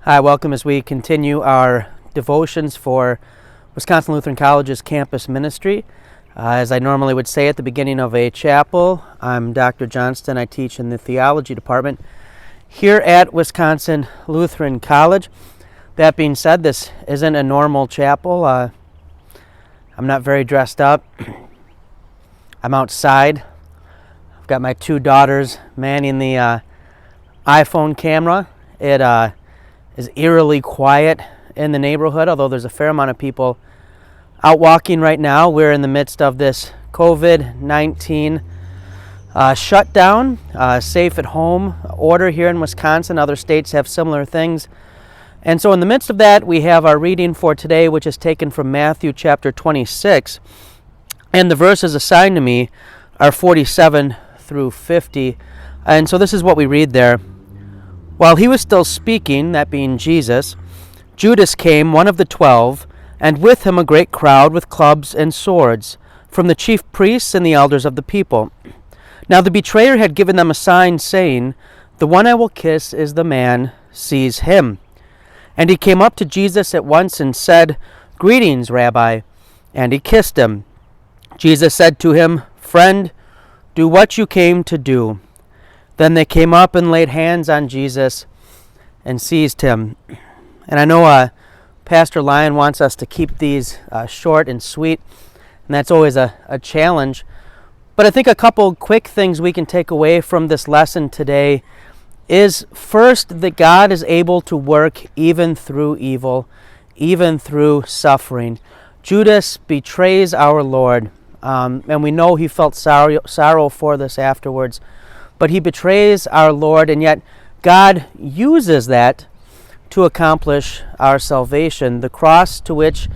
Hi, welcome as we continue our devotions for Wisconsin Lutheran College's campus ministry. As I normally would say at the beginning of a chapel, I'm Dr. Johnston. I teach in the theology department here at Wisconsin Lutheran College. That being said, this isn't a normal chapel. I'm not very dressed up. I'm outside. I've got my two daughters manning the iPhone camera. It is eerily quiet in the neighborhood, although there's a fair amount of people out walking right now. We're in the midst of this COVID-19 shutdown, safe at home order here in Wisconsin. Other states have similar things. And so in the midst of that, we have our reading for today, which is taken from Matthew chapter 26. And the verses assigned to me are 47 through 50. And so this is what we read there. While he was still speaking, that being Jesus, Judas came, one of the 12, and with him a great crowd with clubs and swords, from the chief priests and the elders of the people. Now the betrayer had given them a sign, saying, "The one I will kiss is the man, seize him." And he came up to Jesus at once and said, "Greetings, Rabbi." And he kissed him. Jesus said to him, "Friend, do what you came to do." Then they came up and laid hands on Jesus and seized him. And I know Pastor Lyon wants us to keep these short and sweet, and that's always a challenge. But I think a couple quick things we can take away from this lesson today is first that God is able to work even through evil, even through suffering. Judas betrays our Lord, and we know he felt sorrow for this afterwards. But he betrays our Lord, and yet God uses that to accomplish our salvation. The cross to which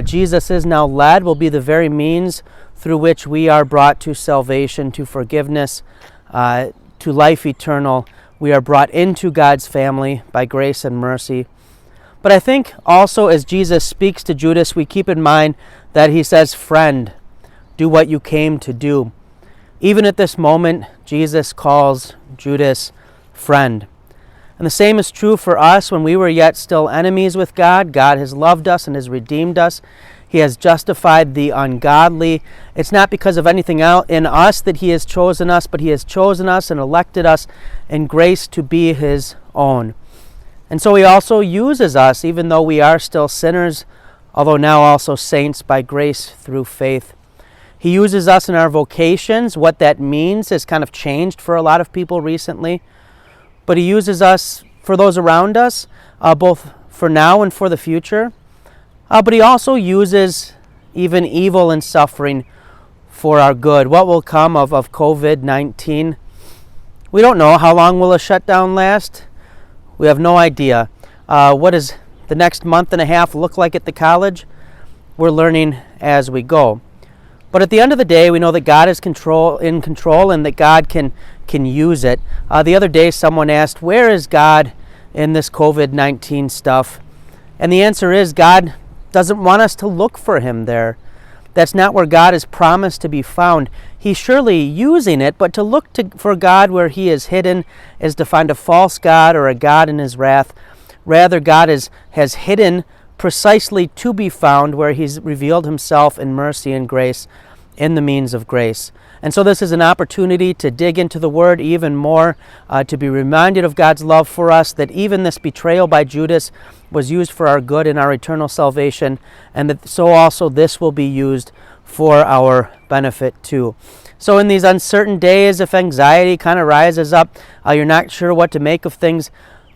Jesus is now led will be the very means through which we are brought to salvation, to forgiveness, to life eternal. We are brought into God's family by grace and mercy. But I think also as Jesus speaks to Judas, we keep in mind that he says, "Friend, do what you came to do." Even at this moment, Jesus calls Judas friend. And the same is true for us when we were yet still enemies with God. God has loved us and has redeemed us. He has justified the ungodly. It's not because of anything out in us that he has chosen us, but he has chosen us and elected us in grace to be his own. And so he also uses us, even though we are still sinners, although now also saints by grace through faith. He uses us in our vocations. What that means has kind of changed for a lot of people recently. But he uses us for those around us, both for now and for the future. But he also uses even evil and suffering for our good. What will come of COVID-19? We don't know. How long will a shutdown last? We have no idea. What does the next month and a half look like at the college? We're learning as we go. But at the end of the day, we know that God is in control and that God can use it. The other day, someone asked, where is God in this COVID-19 stuff? And the answer is God doesn't want us to look for him there. That's not where God is promised to be found. He's surely using it, but to look for God where he is hidden is to find a false God or a God in his wrath. Rather, God has hidden precisely to be found where he's revealed himself in mercy and grace in the means of grace. And so this is an opportunity to dig into the Word even more, to be reminded of God's love for us, that even this betrayal by Judas was used for our good and our eternal salvation, and that so also this will be used for our benefit too. So in these uncertain days, if anxiety kind of rises up, you're not sure what to make of things,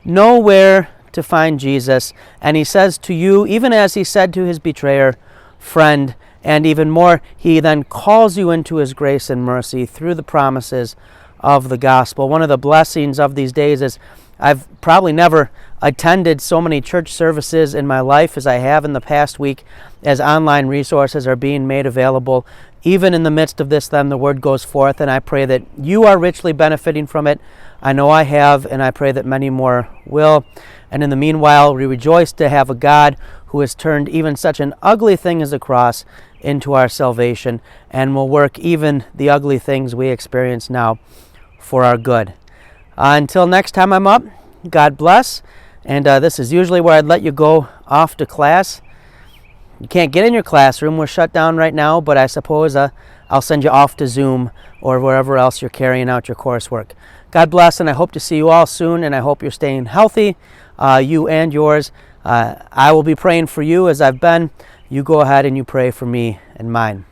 know where to find Jesus. And he says to you, even as he said to his betrayer, friend, and even more, he then calls you into his grace and mercy through the promises of the gospel. One of the blessings of these days is I've probably never attended so many church services in my life as I have in the past week, as online resources are being made available. Even in the midst of this, then the word goes forth, and I pray that you are richly benefiting from it. I know I have, and I pray that many more will. And in the meanwhile, we rejoice to have a God who has turned even such an ugly thing as a cross into our salvation, and will work even the ugly things we experience now for our good. Until next time I'm up, God bless, And this is usually where I'd let you go off to class. You can't get in your classroom. We're shut down right now, but I suppose I'll send you off to Zoom or wherever else you're carrying out your coursework. God bless, and I hope to see you all soon, and I hope you're staying healthy, you and yours. I will be praying for you as I've been. You go ahead and you pray for me and mine.